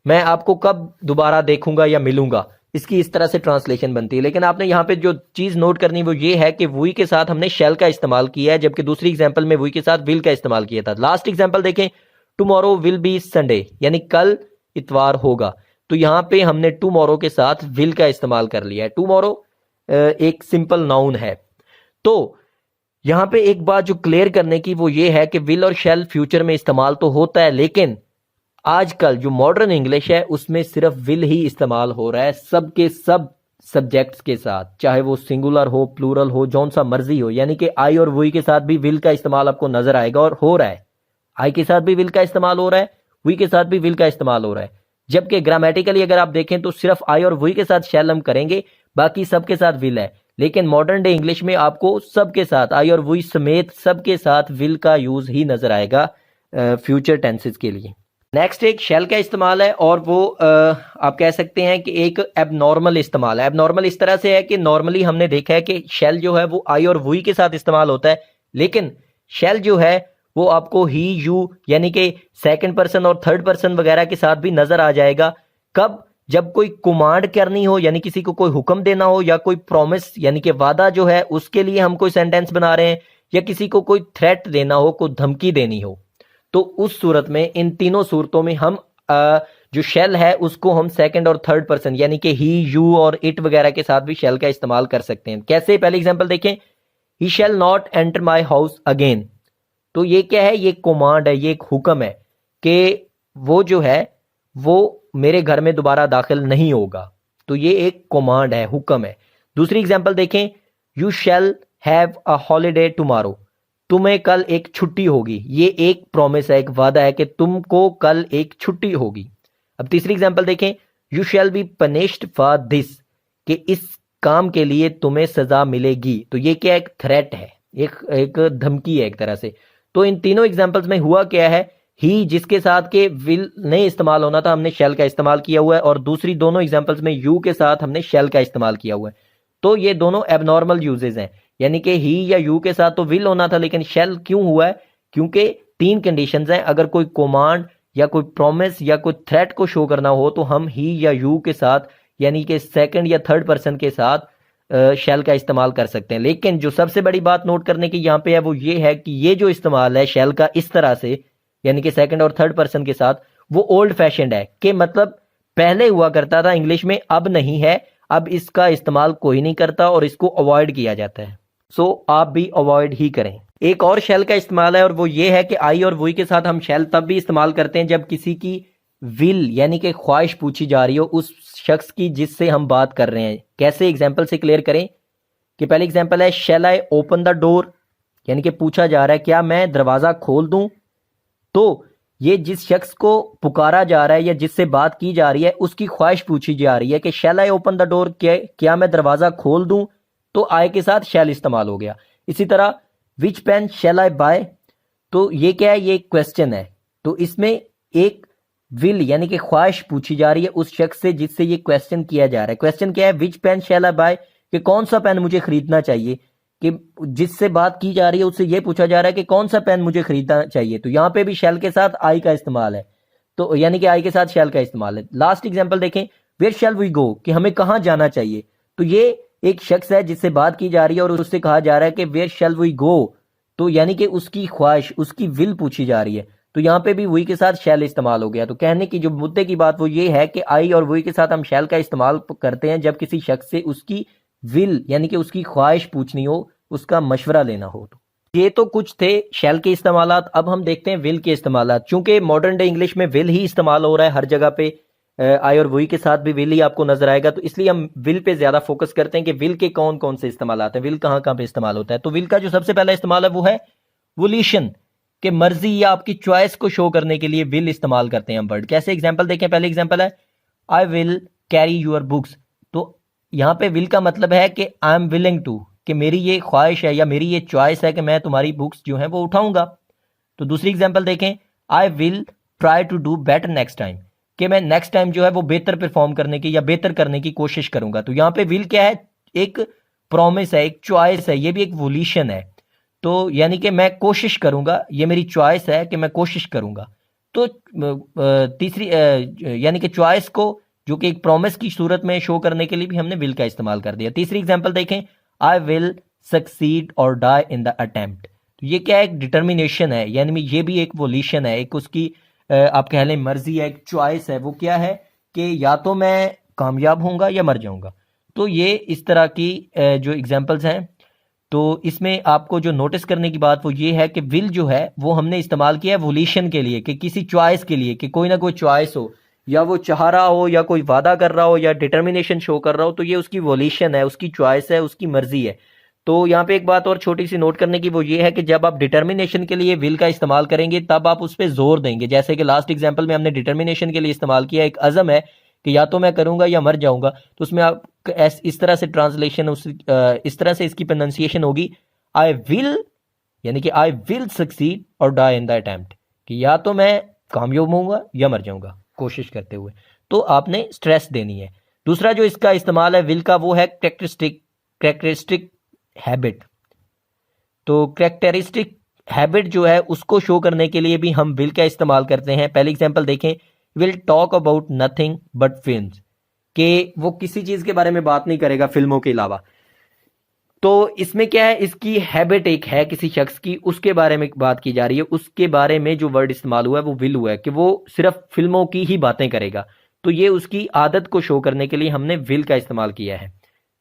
मैं आपको कब दोबारा देखूंगा या मिलूंगा, इसकी इस तरह से ट्रांसलेशन बनती है। लेकिन आपने यहाँ पे जो चीज नोट करनी वो ये है कि वी के साथ हमने शैल का इस्तेमाल किया है, जबकि दूसरी एग्जांपल में वी के साथ विल का इस्तेमाल किया था। लास्ट एग्जांपल देखें, टुमारो विल बी संडे, यानी कल इतवार होगा। तो यहाँ पे हमने टुमारो के साथ विल का इस्तेमाल कर लिया है। टुमारो एक सिंपल नाउन है। तो यहां पे एक बात जो क्लियर करने की वो ये है कि विल और शैल फ्यूचर में इस्तेमाल तो होता है, लेकिन आजकल जो मॉडर्न इंग्लिश है उसमें सिर्फ विल ही इस्तेमाल हो रहा है सबके सब सब्जेक्ट्स के साथ, चाहे वो सिंगुलर हो, प्लूरल हो, जौन सा मर्जी हो। यानी कि आई और वी के साथ भी विल का इस्तेमाल आपको नजर आएगा और हो रहा है। आई के साथ भी विल का इस्तेमाल हो रहा है, वी के साथ भी विल का इस्तेमाल हो रहा है। जबकि ग्रामेटिकली अगर आप देखें तो सिर्फ आई और वी के साथ शैल हम करेंगे, बाकी सबके साथ विल है। लेकिन मॉडर्न डे इंग्लिश में आपको सबके साथ, आई और वी समेत सबके साथ विल का यूज ही नजर आएगा फ्यूचर टेंसेस के लिए। नेक्स्ट एक शैल का इस्तेमाल है और वो आप कह सकते हैं कि एक एबनॉर्मल इस्तेमाल है। एबनॉर्मल इस तरह से है कि नॉर्मली हमने देखा है कि शैल जो है वो आई और वी के साथ इस्तेमाल होता है, लेकिन शैल जो है वो आपको ही, यू, यानी कि सेकंड पर्सन और थर्ड पर्सन वगैरह के साथ भी नजर आ जाएगा। कब? जब कोई कमांड करनी हो, यानी किसी को कोई हुक्म देना हो, या कोई प्रॉमिस यानी कि वादा जो है उसके लिए हम कोई सेंटेंस बना रहे हैं, या किसी को कोई थ्रेट देना हो, कोई धमकी देनी हो, तो उस सूरत में, इन तीनों सूरतों में हम जो शेल है उसको हम सेकंड और थर्ड पर्सन यानी कि ही, यू और इट वगैरह के साथ भी शेल का इस्तेमाल कर सकते हैं। कैसे? पहले एग्जांपल देखें, he shall not enter my house again. तो ये क्या है? ये कमांड है, ये एक हुक्म है कि वो जो है वो मेरे घर में दोबारा दाखिल नहीं होगा। तो ये एक कमांड है, हुक्म है। दूसरी एग्जांपल देखें, you shall have a holiday tomorrow. तुम्हें कल एक छुट्टी होगी। ये एक प्रॉमिस है, एक वादा है कि तुमको कल एक छुट्टी होगी। अब तीसरी एग्जांपल देखें, you shall be punished for this, कि इस काम के लिए तुम्हें सजा मिलेगी। तो ये क्या? एक थ्रेट है, एक धमकी है एक तरह से। तो इन तीनों एग्जांपल्स में हुआ क्या है, ही जिसके साथ के विल नहीं इस्तेमाल होना था हमने शेल का इस्तेमाल किया हुआ है, और दूसरी दोनों एग्जांपल्स में यू के साथ हमने शेल का इस्तेमाल किया हुआ है। तो ये दोनों एबनॉर्मल यूजेस हैं, यानी कि ही या यू के साथ तो विल होना था लेकिन शेल क्यों हुआ है? क्योंकि तीन कंडीशंस हैं। अगर कोई कमांड या कोई प्रॉमिस या कोई थ्रेट को शो करना हो तो हम ही या यू के साथ यानी कि सेकंड या थर्ड पर्सन के साथ शेल का इस्तेमाल कर सकते हैं। लेकिन जो सबसे बड़ी बात नोट करने की यहाँ पे है वो ये है कि ये जो इस्तेमाल है शेल का इस तरह से यानी कि सेकंड और थर्ड पर्सन के साथ, वो ओल्ड फैशनड है, कि मतलब पहले हुआ करता था इंग्लिश में, अब नहीं है। अब इसका इस्तेमाल कोई नहीं करता और इसको अवॉइड किया जाता है। सो आप भी अवॉइड ही करें। एक और शेल का इस्तेमाल है और वो ये है कि आई और वी के साथ हम शेल तब भी इस्तेमाल करते हैं जब किसी की विल यानी कि ख्वाहिश पूछी जा रही हो उस शख्स की जिससे हम बात कर रहे हैं। कैसे? एग्जाम्पल से क्लियर करें कि पहले एग्जाम्पल है, शैल आई ओपन द डोर, यानी कि पूछा जा रहा है क्या मैं दरवाजा खोल दूं। तो ये जिस शख्स को पुकारा जा रहा है या जिससे बात की जा रही है उसकी ख्वाहिश पूछी जा रही है कि शैल आई ओपन द डोर, क्या मैं दरवाजा खोल दूं। तो आई के साथ शैल इस्तेमाल हो गया। इसी तरह विच पेन शैल आई बाय, तो ये क्या है? ये एक क्वेश्चन है। तो इसमें एक विल यानी कि ख्वाहिश पूछी जा रही है उस शख्स से जिससे ये क्वेश्चन किया जा रहा है। क्वेश्चन क्या है? विच पेन शैल आई बाय, कि कौन सा पेन मुझे खरीदना चाहिए। कि जिससे बात की जा रही है उससे ये पूछा जा रहा है कि कौन सा पेन मुझे खरीदना चाहिए। तो यहाँ पे भी शैल के साथ आई का इस्तेमाल है, तो यानी कि आई के साथ शैल का इस्तेमाल है। लास्ट एग्जांपल देखें, वेयर शैल वी गो, कि हमें कहाँ जाना चाहिए। तो ये एक शख्स है जिससे बात की जा रही है और उससे कहा जा रहा है कि वेयर शैल वी गो, तो यानी कि उसकी ख्वाहिश, उसकी विल पूछी जा रही है। तो यहाँ पे भी वी के साथ शैल इस्तेमाल हो गया। तो कहने की जो मुद्दे की बात वो ये है कि आई और वी के साथ हम शैल का इस्तेमाल करते हैं जब किसी शख्स से उसकी विल यानी कि उसकी ख्वाहिश पूछनी हो, उसका मशवरा लेना हो। तो ये तो कुछ थे शैल के इस्तेमालात। अब हम देखते हैं विल के इस्तेमालात। चूंकि मॉडर्न डे इंग्लिश में विल ही इस्तेमाल हो रहा है हर जगह पे, आई और वी के साथ भी विल ही आपको नजर आएगा, तो इसलिए हम विल पे ज्यादा फोकस करते हैं कि विल के कौन कौन से इस्तेमाल हैं, विल कहाँ कहाँ पे इस्तेमाल होता है। तो विल का जो सबसे पहला इस्तेमाल है वो है वोल्यूशन, के मर्जी या आपकी चॉइस को शो करने के लिए विल इस्तेमाल करते हैं हम वर्ड। कैसे? एग्जाम्पल देखें, पहले एग्जाम्पल है, I will carry your books. तो यहाँ पे विल का मतलब है कि आई एम विलिंग टू, कि मेरी ये ख्वाहिश है या मेरी ये चॉइस है कि मैं तुम्हारी बुक्स जो हैं वो उठाऊंगा। तो दूसरी एग्जांपल देखें, I will try to do better next time, कि मैं नेक्स्ट टाइम जो है वो बेहतर परफॉर्म करने की या बेहतर करने की कोशिश करूंगा। तो यहाँ पे विल क्या है, एक प्रॉमिस है, एक चॉइस है, ये भी एक वोल्यूशन है। तो यानी कि मैं कोशिश करूंगा, ये मेरी चॉइस है कि मैं कोशिश करूंगा। तो तीसरी यानी कि चॉइस को जो कि एक प्रॉमिस की सूरत में शो करने के लिए भी हमने विल का इस्तेमाल कर दिया। तीसरी एग्जांपल देखें, आई विल सक्सीड और डाई इन द अटेम्प्ट। तो ये क्या है, एक डिटर्मिनेशन है, यानी ये भी एक वोल्यूशन है, एक उसकी आप कह लें मर्जी है, एक चॉइस है। वो क्या है कि या तो मैं कामयाब होऊंगा या मर जाऊंगा। तो ये इस तरह की जो एग्जांपल्स हैं, तो इसमें आपको जो नोटिस करने की बात वो ये है कि विल जो है वो हमने इस्तेमाल किया है वोल्यूशन के लिए, कि किसी चॉइस के लिए, कि कोई ना कोई चॉइस हो, या वो चाह रहा हो या कोई वादा कर रहा हो या डिटर्मिनेशन शो कर रहा हो, तो ये उसकी वोल्यूशन है, उसकी चॉइस है, उसकी मर्जी है। तो यहाँ पे एक बात और छोटी सी नोट करने की वो ये है कि जब आप डिटर्मिनेशन के लिए विल का इस्तेमाल करेंगे तब आप उस पर जोर देंगे। जैसे कि लास्ट एग्जाम्पल में हमने डिटर्मिनेशन के लिए इस्तेमाल किया, एक अज़म है कि या तो मैं करूंगा या मर जाऊंगा। तो उसमें आप इस तरह से ट्रांसलेशन इस तरह से इसकी प्रोनाउंसिएशन होगी, आई विल, यानी कि आई विल सक्सीड और डाई इन द अटेम्प्ट, कि या तो मैं कामयाब होऊंगा या मर जाऊंगा कोशिश करते हुए। तो आपने स्ट्रेस देनी है। दूसरा जो इसका इस्तेमाल है विल का वो है कैरेक्टरिस्टिक हैबिट। तो कैरेक्टरिस्टिक हैबिट जो है उसको शो करने के लिए भी हम विल का इस्तेमाल करते हैं। पहली एग्जांपल देखें, will talk about nothing but films, कि वो किसी चीज के बारे में बात नहीं करेगा फिल्मों के अलावा। तो इसमें क्या है, इसकी हैबिट एक है किसी शख्स की, उसके बारे में बात की जा रही है, उसके बारे में जो वर्ड इस्तेमाल हुआ है वो विल हुआ है कि वो सिर्फ फिल्मों की ही बातें करेगा। तो ये उसकी आदत को शो करने के लिए हमने विल का इस्तेमाल किया है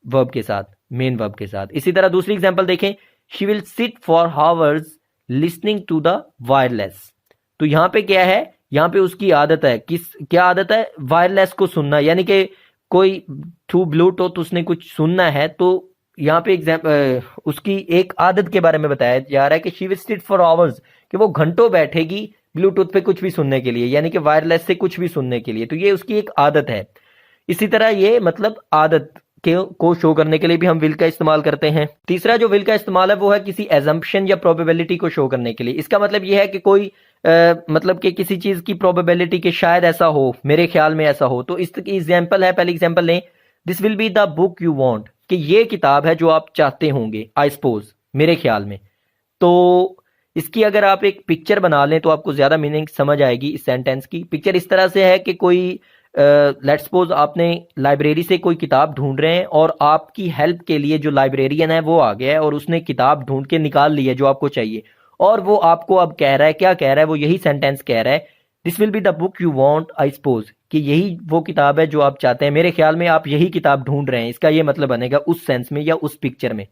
वर्ब के साथ, मेन वर्ब के साथ। इसी तरह दूसरी एग्जांपल देखें, she will sit for hours listening to the wireless. तो यहाँ पे क्या है, यहाँ पे उसकी आदत है, क्या आदत है, वायरलेस को सुनना, यानी कि कोई थ्रू ब्लूटूथ उसने कुछ सुनना है। तो यहाँ पे उसकी एक आदत के बारे में बताया जा रहा है कि she will sit for hours, कि वो घंटों बैठेगी ब्लूटूथ पे कुछ भी सुनने के लिए, यानी कि वायरलेस से कुछ भी सुनने के लिए। तो ये उसकी एक आदत है। इसी तरह ये मतलब आदत को शो करने के लिए भी हम विल का इस्तेमाल करते हैं। तीसरा जो विल का इस्तेमाल है वो है किसी एजम्पशन या प्रोबेबिलिटी को शो करने के लिए। इसका मतलब ये है कि कोई मतलब कि किसी चीज की प्रोबेबिलिटी कि शायद ऐसा हो, मेरे ख्याल में ऐसा हो। तो इसकी एग्जांपल है, पहली एग्जांपल लें, this will be the book you want, कि ये किताब है जो आप चाहते होंगे, आई सपोज, मेरे ख्याल में। तो इसकी अगर आप एक पिक्चर बना लें तो आपको ज्यादा मीनिंग समझ आएगी इस सेंटेंस की। पिक्चर इस तरह से है कि कोई लेट्स सपोज आपने लाइब्रेरी से कोई किताब ढूंढ रहे हैं और आपकी हेल्प के लिए जो लाइब्रेरियन है वो आ गया है और उसने किताब ढूंढ के निकाल ली है जो आपको चाहिए, और वो आपको अब कह रहा है, क्या कह रहा है, वो यही सेंटेंस कह रहा है, this will be the book you want I suppose, कि यही वो किताब है जो आप चाहते हैं, मेरे ख्याल में आप यही किताब ढूंढ रहे हैं। इसका ये मतलब बनेगा उस सेंस में या उस पिक्चर में।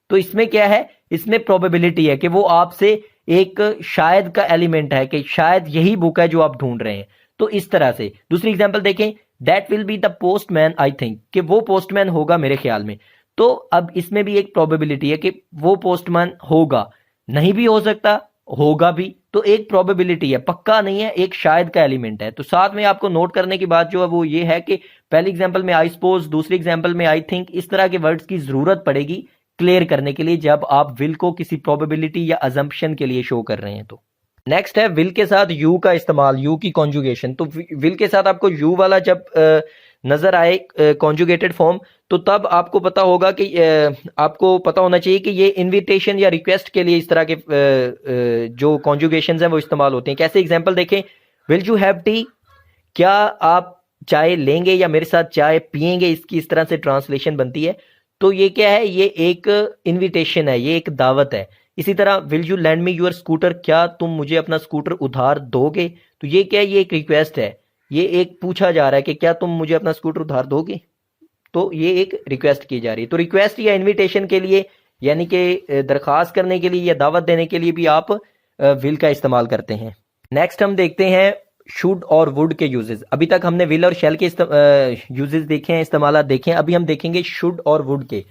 तो इसमें क्या है, इसमें प्रोबेबिलिटी है कि वो आपसे एक शायद का एलिमेंट है कि शायद यही बुक है जो आप ढूंढ रहे हैं। तो इस तरह से दूसरी एग्जांपल देखें, that will be the postman I think, कि वो पोस्टमैन होगा मेरे ख्याल में। तो अब इसमें भी एक प्रोबेबिलिटी है कि वो पोस्टमैन होगा, नहीं भी हो सकता, होगा भी। तो एक प्रोबेबिलिटी है, पक्का नहीं है, एक शायद का एलिमेंट है। तो साथ में आपको नोट करने की बात जो है वो ये है कि पहली एग्जांपल में आई सपोज, दूसरी एग्जांपल में आई थिंक, इस तरह के वर्ड्स की जरूरत पड़ेगी क्लियर करने के लिए जब आप विल को किसी प्रोबेबिलिटी या अजम्पशन के लिए शो कर रहे हैं। तो नेक्स्ट है विल के साथ यू का इस्तेमाल, यू की कॉन्जुगेशन। तो विल के साथ आपको यू वाला जब नजर आए कॉन्जुगेटेड फॉर्म, तो तब आपको पता होगा कि आपको पता होना चाहिए कि ये इनविटेशन या रिक्वेस्ट के लिए इस तरह के जो कॉन्जुगेशन है वो इस्तेमाल होते हैं। कैसे, एग्जांपल देखें, विल यू हैव टी, क्या आप चाय लेंगे या मेरे साथ चाय पियेंगे, इसकी इस तरह से ट्रांसलेशन बनती है। तो ये क्या है, ये एक इनविटेशन है, ये एक दावत है। इसी तरह will you land me your scooter, क्या तुम मुझे अपना स्कूटर उधार दोगे। तो ये क्या है, ये एक रिक्वेस्ट है, ये एक पूछा जा रहा है कि क्या तुम मुझे अपना स्कूटर उधार दोगे। तो ये एक रिक्वेस्ट की जा रही है। तो रिक्वेस्ट या इनविटेशन के लिए, यानी कि दरखास्त करने के लिए या दावत देने के लिए भी आप विल का इस्तेमाल करते हैं। नेक्स्ट हम देखते हैं शुड और वुड के यूजेस। अभी तक हमने विल और शैल के यूजेस देखे हैं, इस्तेमाल देखे हैं। अभी हम देखेंगे शुड और वुड के।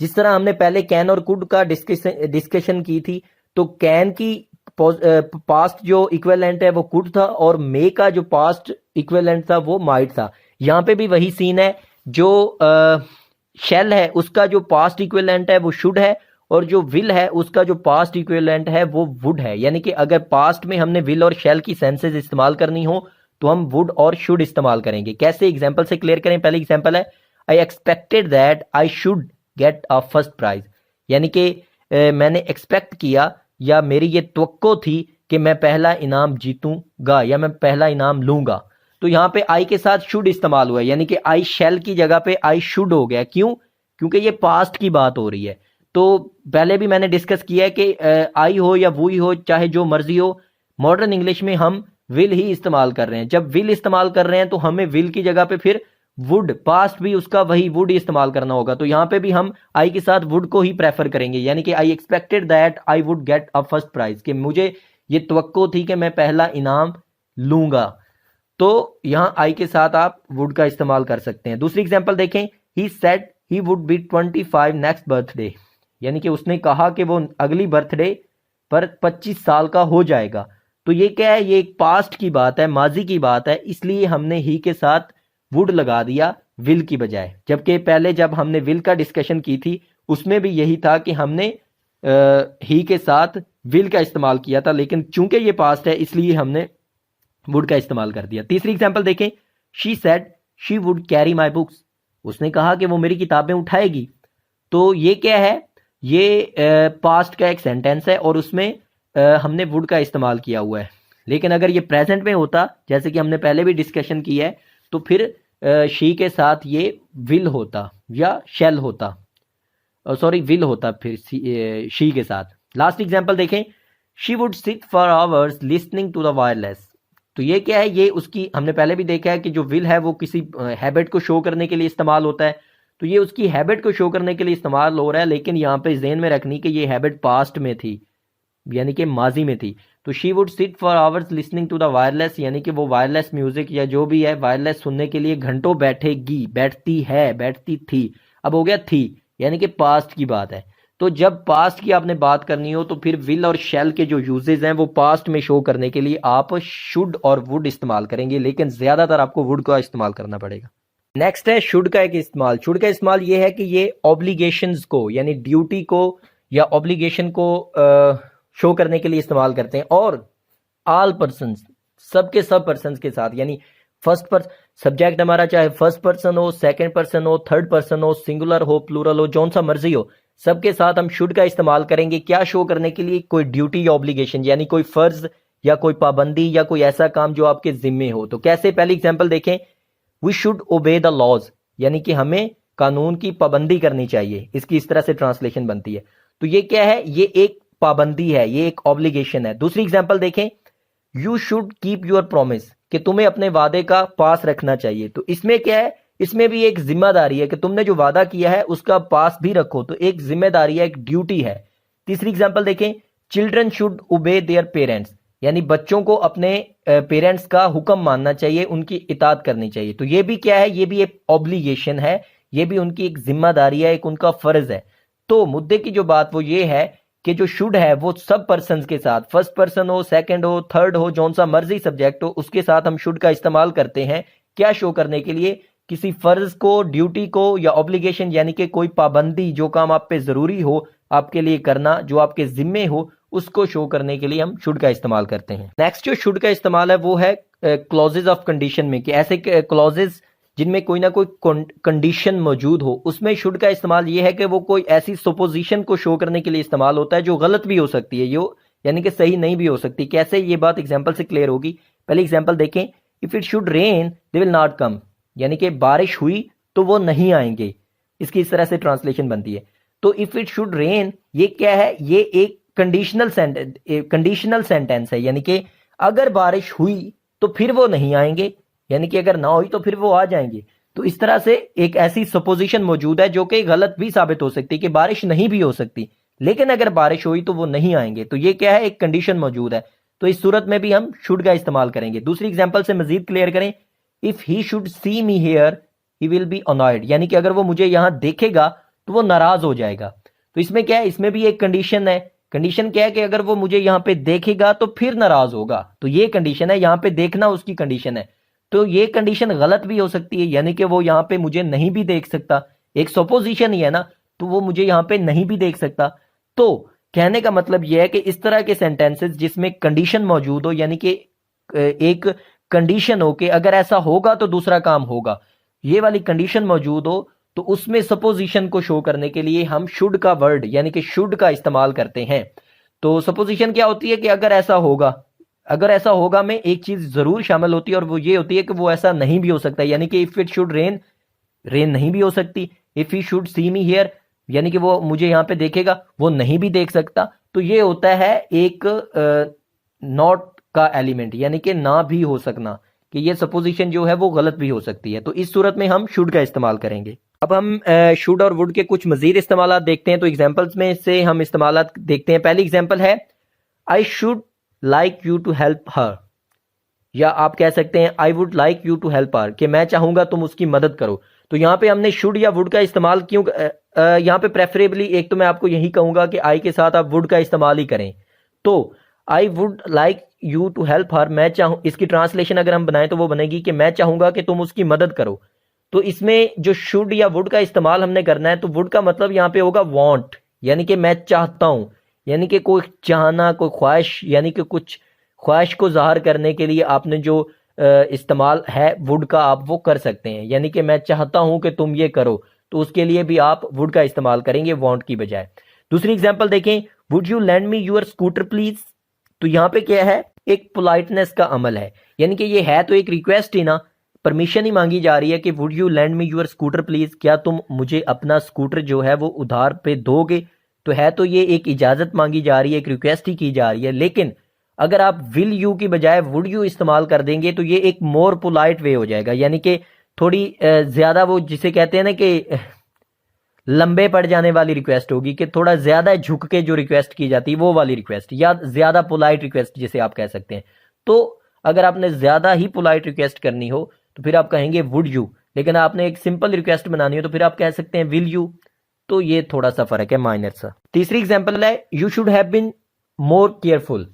जिस तरह हमने पहले कैन और कुड का डिस्कशन की थी, तो कैन की पास्ट जो इक्विवेलेंट है वो कुड था और मे का जो पास्ट इक्विवेलेंट था वो माइट था। यहाँ पे भी वही सीन है, जो शेल है उसका जो पास्ट इक्विवेलेंट है वो शुड है, और जो विल है उसका जो पास्ट इक्विवेलेंट है वो वुड है। यानी कि अगर पास्ट में हमने विल और शेल की सेंसेस इस्तेमाल करनी हो तो हम वुड और शुड इस्तेमाल करेंगे। कैसे, एग्जांपल से क्लियर करें। पहली एग्जांपल है, I expected that I should get a first prize. यानी कि मैंने एक्सपेक्ट किया या मेरी ये तवक्को थी कि मैं पहला इनाम जीतूंगा या मैं पहला इनाम लूंगा। तो यहाँ पे आई के साथ शुड इस्तेमाल हुआ है, यानी कि आई शैल की जगह पे आई शुड हो गया। क्यों? क्योंकि ये पास्ट की बात हो रही है। तो पहले भी मैंने डिस्कस किया है कि आई हो या वुई हो, चाहे जो मर्जी हो, मॉडर्न इंग्लिश में हम विल ही इस्तेमाल कर रहे हैं। जब विल इस्तेमाल कर रहे हैं तो हमें विल की जगह पे फिर वुड, पास्ट भी उसका वही वुड इस्तेमाल करना होगा। तो यहाँ पे भी हम आई के साथ वुड को ही प्रेफर करेंगे, यानी कि I expected that I would get a first prize, कि मुझे ये तवक्को थी कि मैं पहला इनाम लूंगा। तो यहाँ आई के साथ आप वुड का इस्तेमाल कर सकते हैं। दूसरी एग्जांपल देखें, he said he would be 25 next birthday. यानी कि उसने कहा कि वो अगली बर्थडे पर 25 साल का हो जाएगा। तो ये क्या है, ये एक पास्ट की बात है, माजी की बात है, इसलिए हमने ही के साथ वुड लगा दिया विल की बजाय। जबकि पहले जब हमने विल का डिस्कशन की थी उसमें भी यही था कि हमने ही के साथ विल का इस्तेमाल किया था, लेकिन चूंकि ये पास्ट है इसलिए हमने वुड का इस्तेमाल कर दिया। तीसरी एग्जांपल देखें, she said she would carry my books. उसने कहा कि वो मेरी किताबें उठाएगी। तो ये क्या है, ये पास्ट का एक सेंटेंस है और उसमें हमने वुड का इस्तेमाल किया हुआ है। लेकिन अगर ये प्रेजेंट में होता, जैसे कि हमने पहले भी डिस्कशन किया है, तो फिर शी के साथ ये विल होता या शेल होता, सॉरी विल होता फिर शी के साथ। लास्ट एग्जांपल देखें, she would sit for hours listening to the wireless. तो ये क्या है, ये उसकी, हमने पहले भी देखा है कि जो विल है वो किसी हैबिट को शो करने के लिए इस्तेमाल होता है। तो ये उसकी हैबिट को शो करने के लिए इस्तेमाल हो रहा है, लेकिन यहाँ पे ज़हन में रखनी कि ये हैबिट पास्ट में थी, यानी कि माजी में थी। तो she would sit for hours listening to the wireless, यानी कि वो वायरलेस म्यूजिक या जो भी है वायरलेस सुनने के लिए घंटों बैठेगी, बैठती है, बैठती थी। अब हो गया थी, यानी कि पास्ट की बात है। तो जब पास्ट की आपने बात करनी हो तो फिर विल और शेल के जो यूजेज हैं वो पास्ट में शो करने के लिए आप शुड और वुड इस्तेमाल करेंगे, लेकिन ज्यादातर आपको वुड का इस्तेमाल करना पड़ेगा। नेक्स्ट है शुड का एक इस्तेमाल। शुड का इस्तेमाल ये है कि ये ऑब्लिगेशंस को, यानी ड्यूटी को या ऑब्लिगेशन को शो करने के लिए इस्तेमाल करते हैं। और ऑल पर्सन्स, सबके सब पर्सन्स के साथ, यानी फर्स्ट पर्सन, सब्जेक्ट हमारा चाहे फर्स्ट पर्सन हो, सेकंड पर्सन हो, थर्ड पर्सन हो, सिंगुलर हो, प्लूरल हो, जौन सा मर्जी हो, सबके साथ हम शुड का इस्तेमाल करेंगे। क्या शो करने के लिए? कोई ड्यूटी या ऑब्लिगेशन, यानी कोई फर्ज या कोई पाबंदी या कोई ऐसा काम जो आपके जिम्मे हो। तो कैसे? पहली एग्जांपल देखें, we should obey the laws, यानी कि हमें कानून की पाबंदी करनी चाहिए। इसकी इस तरह से ट्रांसलेशन बनती है। तो ये क्या है? ये एक पाबंदी है, ये एक ऑब्लिगेशन है। दूसरी एग्जांपल देखें, you should keep your promise, कि तुम्हें अपने वादे का पास रखना चाहिए। तो इसमें क्या है? इसमें भी एक जिम्मेदारी है कि तुमने जो वादा किया है उसका पास भी रखो। तो एक जिम्मेदारी है, एक ड्यूटी है। तीसरी एग्जांपल देखें, चिल्ड्रन शुड ओबे देयर पेरेंट्स, यानी बच्चों को अपने पेरेंट्स का हुक्म मानना चाहिए, उनकी इताअत करनी चाहिए। तो ये भी क्या है? ये भी एक ऑब्लिगेशन है, ये भी उनकी एक जिम्मेदारी है, एक उनका फर्ज है। तो मुद्दे की जो बात वो ये है कि जो शुड है वो सब पर्सन के साथ, फर्स्ट पर्सन हो, सेकंड हो, थर्ड हो, जौन सा मर्जी सब्जेक्ट हो, उसके साथ हम शुड का इस्तेमाल करते हैं। क्या शो करने के लिए? किसी फर्ज को, ड्यूटी को या ऑब्लिगेशन, यानी कि कोई पाबंदी, जो काम आप पे जरूरी हो आपके लिए करना, जो आपके जिम्मे हो, उसको शो करने के लिए हम शुड का इस्तेमाल करते हैं। नेक्स्ट जो शुड का इस्तेमाल है वो है क्लॉजेज ऑफ कंडीशन में, कि ऐसे क्लॉजेज जिनमें कोई ना कोई कंडीशन मौजूद हो, उसमें शुड का इस्तेमाल ये है कि वो कोई ऐसी सुपोजिशन को शो करने के लिए इस्तेमाल होता है जो गलत भी हो सकती है, जो यानी कि सही नहीं भी हो सकती। कैसे? ये बात एग्जांपल से क्लियर होगी। पहले एग्जांपल देखें, if it should rain they will not come, यानी कि बारिश हुई तो वो नहीं आएंगे। इसकी इस तरह से ट्रांसलेशन बनती है। तो इफ इट शुड रेन, ये क्या है? ये एक कंडीशनल सेंटेंस है, यानी कि अगर बारिश हुई तो फिर वो नहीं आएंगे, यानी कि अगर ना हुई तो फिर वो आ जाएंगे। तो इस तरह से एक ऐसी सपोजिशन मौजूद है जो कि गलत भी साबित हो सकती है, कि बारिश नहीं भी हो सकती, लेकिन अगर बारिश हुई तो वो नहीं आएंगे। तो ये क्या है? एक कंडीशन मौजूद है। तो इस सूरत में भी हम शुड का इस्तेमाल करेंगे। दूसरी एग्जांपल से मजीद क्लियर करें, if he should see me here he will be annoyed, यानी कि अगर वो मुझे यहां देखेगा तो वो नाराज हो जाएगा। तो इसमें क्या है? इसमें भी एक कंडीशन है। कंडीशन क्या है? कि अगर वो मुझे यहां पे देखेगा तो फिर नाराज होगा। तो ये कंडीशन है, यहां पे देखना उसकी कंडीशन है। तो ये कंडीशन गलत भी हो सकती है, यानी कि वो यहां पे मुझे नहीं भी देख सकता, एक सपोजिशन ही है ना, तो वो मुझे यहाँ पे नहीं भी देख सकता। तो कहने का मतलब यह है कि इस तरह के सेंटेंसेस जिसमें कंडीशन मौजूद हो, यानी कि एक कंडीशन हो कि अगर ऐसा होगा तो दूसरा काम होगा, ये वाली कंडीशन मौजूद हो, तो उसमें सपोजिशन को शो करने के लिए हम शुड का वर्ड यानी कि शुड का इस्तेमाल करते हैं। तो सपोजिशन क्या होती है कि अगर ऐसा होगा, अगर ऐसा होगा में एक चीज जरूर शामिल होती है और वो ये होती है कि वो ऐसा नहीं भी हो सकता, यानी कि if it should rain, rain नहीं भी हो सकती। If he should see me here, यानी कि वो मुझे यहाँ पे देखेगा, वो नहीं भी देख सकता। तो ये होता है एक नॉट का एलिमेंट, यानी कि ना भी हो सकना, कि ये सपोजिशन जो है वो गलत भी हो सकती है। तो इस सूरत में हम शुड का इस्तेमाल करेंगे। अब हम शुड और वुड के कुछ मजीद इस्तेमाल देखते हैं। तो एग्जाम्पल्स में से हम इस्तेमाल देखते हैं। पहली एग्जाम्पल है I should like you to help her, या आप कह सकते हैं I would like you to help her, कि मैं चाहूंगा तुम उसकी मदद करो। तो यहाँ पे हमने शुड या वुड का इस्तेमाल क्यों, यहाँ पे प्रेफरेबली एक तो मैं आपको यही कहूंगा कि आई के साथ आप वुड का इस्तेमाल ही करें। तो I would like you to help her, मैं चाहूँ, इसकी ट्रांसलेशन अगर हम बनाएं तो वो बनेगी कि मैं चाहूंगा कि तुम उसकी मदद करो। तो इसमें जो शुड या वुड का इस्तेमाल हमने करना है, तो वुड का मतलब यहाँ पे होगा वांट, यानी कि मैं चाहता हूं, यानी कि कोई चाहना, कोई ख्वाहिश, यानी कि कुछ ख्वाहिश को जाहिर करने के लिए आपने जो इस्तेमाल है वुड का, आप वो कर सकते हैं। यानी कि मैं चाहता हूं कि तुम ये करो, तो उसके लिए भी आप वुड का इस्तेमाल करेंगे वांट की बजाय। दूसरी एग्जांपल देखें, would you land me your scooter please. तो यहाँ पे क्या है, एक पोलाइटनेस का अमल है, यानी कि ये है तो एक रिक्वेस्ट ही ना, परमिशन ही मांगी जा रही है कि would you land me your scooter please, क्या तुम मुझे अपना स्कूटर जो है वो उधार पे दोगे। तो है तो ये एक इजाजत मांगी जा रही है, एक रिक्वेस्ट ही की जा रही है। लेकिन अगर आप विल यू की बजाय वुड यू इस्तेमाल कर देंगे तो ये एक मोर पोलाइट वे हो जाएगा, यानी कि थोड़ी ज्यादा, वो जिसे कहते हैं ना कि लंबे पड़ जाने वाली रिक्वेस्ट होगी, कि थोड़ा ज्यादा झुक के जो रिक्वेस्ट की जाती है वो वाली रिक्वेस्ट, या ज्यादा पोलाइट रिक्वेस्ट जिसे आप कह सकते हैं। तो अगर आपने ज्यादा ही पोलाइट रिक्वेस्ट करनी हो तो फिर आप कहेंगे वुड यू, लेकिन आपने एक सिंपल रिक्वेस्ट बनानी हो तो फिर आप कह सकते हैं विल यू। तो ये थोड़ा सा फर्क है, माइनर सा। तीसरी एग्जांपल है you should have been more careful,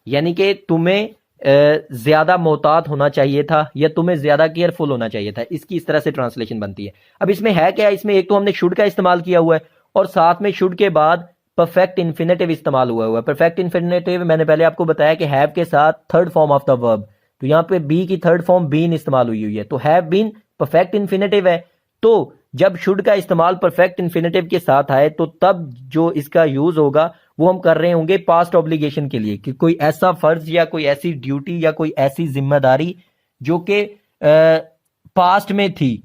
यानी कि तुम्हें ज्यादा मोहतात होना चाहिए था, या तुम्हें ज्यादा केयरफुल होना चाहिए था। इसकी इस तरह से ट्रांसलेशन बनती है। अब इसमें है क्या, इसमें एक तो हमने शुड का इस्तेमाल किया हुआ है और साथ में शुड के बाद परफेक्ट इन्फिनेटिव इस्तेमाल हुआ है। परफेक्ट इन्फिनेटिव मैंने पहले आपको बताया कि हैव के साथ third form of the verb, तो यहाँ पे बी की थर्ड फॉर्म बीन इस्तेमाल हुई हुई है। तो हैव बीन परफेक्ट इन्फिनेटिव है। तो जब शुड का इस्तेमाल परफेक्ट इन्फिनेटिव के साथ आए तो तब जो इसका यूज होगा वो हम कर रहे होंगे पास्ट ऑब्लिगेशन के लिए, कि कोई ऐसा फर्ज या कोई ऐसी ड्यूटी या कोई ऐसी जिम्मेदारी जो कि पास्ट में थी,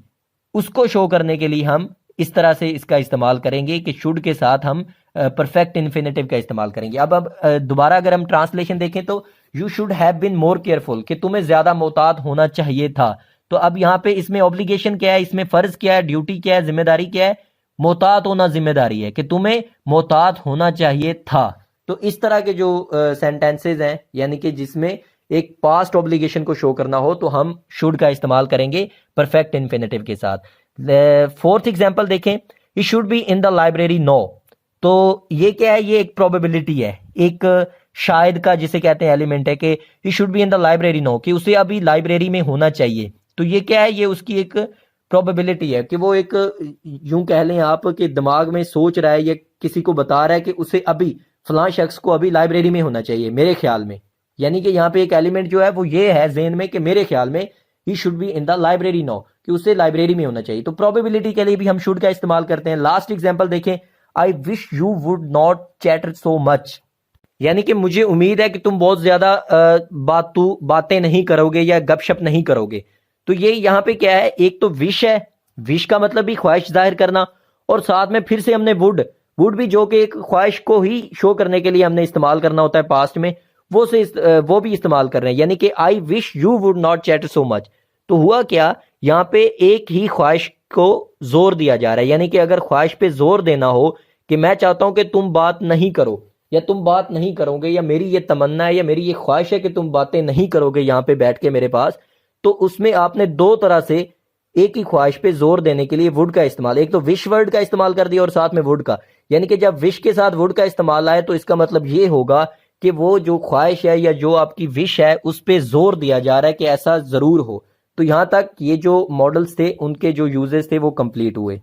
उसको शो करने के लिए हम इस तरह से इसका इस्तेमाल करेंगे कि शुड के साथ हम परफेक्ट इन्फिनेटिव का इस्तेमाल करेंगे। अब दोबारा अगर हम ट्रांसलेशन देखें तो you should have been more careful, कि तुम्हें ज्यादा मोहतात होना चाहिए था। तो अब यहाँ पे इसमें ऑब्लिगेशन क्या है, इसमें फर्ज क्या है, ड्यूटी क्या है, जिम्मेदारी क्या है, मोहतात होना जिम्मेदारी है, कि तुम्हें मोहतात होना चाहिए था। तो इस तरह के जो सेंटेंसेज हैं, यानी कि जिसमें एक पास्ट ऑब्लिगेशन को शो करना हो, तो हम शुड का इस्तेमाल करेंगे परफेक्ट इन्फिनेटिव के साथ। फोर्थ एग्जांपल देखें, he should be in the library now. तो ये क्या है, ये एक प्रोबेबिलिटी है, एक शायद का जिसे कहते हैं एलिमेंट है, कि he should be in the library now, कि उसे अभी लाइब्रेरी में होना चाहिए। तो ये क्या है, ये उसकी एक प्रोबेबिलिटी है, कि वो एक, यूं कह लें आप, कि दिमाग में सोच रहा है या किसी को बता रहा है कि उसे अभी, फलां शख्स को अभी लाइब्रेरी में होना चाहिए मेरे ख्याल में। यानी कि यहाँ पे एक एलिमेंट जो है वो ये है ज़हन में कि मेरे ख्याल में ही should be in the library now, कि उसे लाइब्रेरी में होना चाहिए। तो प्रोबेबिलिटी के लिए भी हम शुड का इस्तेमाल करते हैं। लास्ट एग्जांपल देखें, I wish you would not chatter so much, यानी कि मुझे उम्मीद है कि तुम बहुत ज्यादा बातें नहीं करोगे या गपशप नहीं करोगे। तो ये यहाँ पे क्या है, एक तो विश है, विश का मतलब भी ख्वाहिश जाहिर करना, और साथ में फिर से हमने वुड भी जो कि एक ख्वाहिश को ही शो करने के लिए हमने इस्तेमाल करना होता है पास्ट में, वो भी इस्तेमाल कर रहे हैं, यानी कि I wish you would not chatter so much. तो हुआ क्या, यहाँ पे एक ही ख्वाहिश को जोर दिया जा रहा है, यानी कि अगर ख्वाहिश पे जोर देना हो कि मैं चाहता हूं कि तुम बात नहीं करो या तुम बात नहीं करोगे, या मेरी ये तमन्ना है या मेरी ये ख्वाहिश है कि तुम बातें नहीं करोगे यहाँ पे बैठ के मेरे पास, तो उसमें आपने दो तरह से एक ही ख्वाहिश पे जोर देने के लिए वुड का इस्तेमाल, एक तो विश वर्ड का इस्तेमाल कर दिया और साथ में वुड का। यानी कि जब विश के साथ वुड का इस्तेमाल आए तो इसका मतलब ये होगा कि वो जो ख्वाहिश है या जो आपकी विश है उस पे जोर दिया जा रहा है कि ऐसा जरूर हो। तो यहां तक ये जो मॉडल्स थे उनके जो यूजेस थे वो कंप्लीट हुए।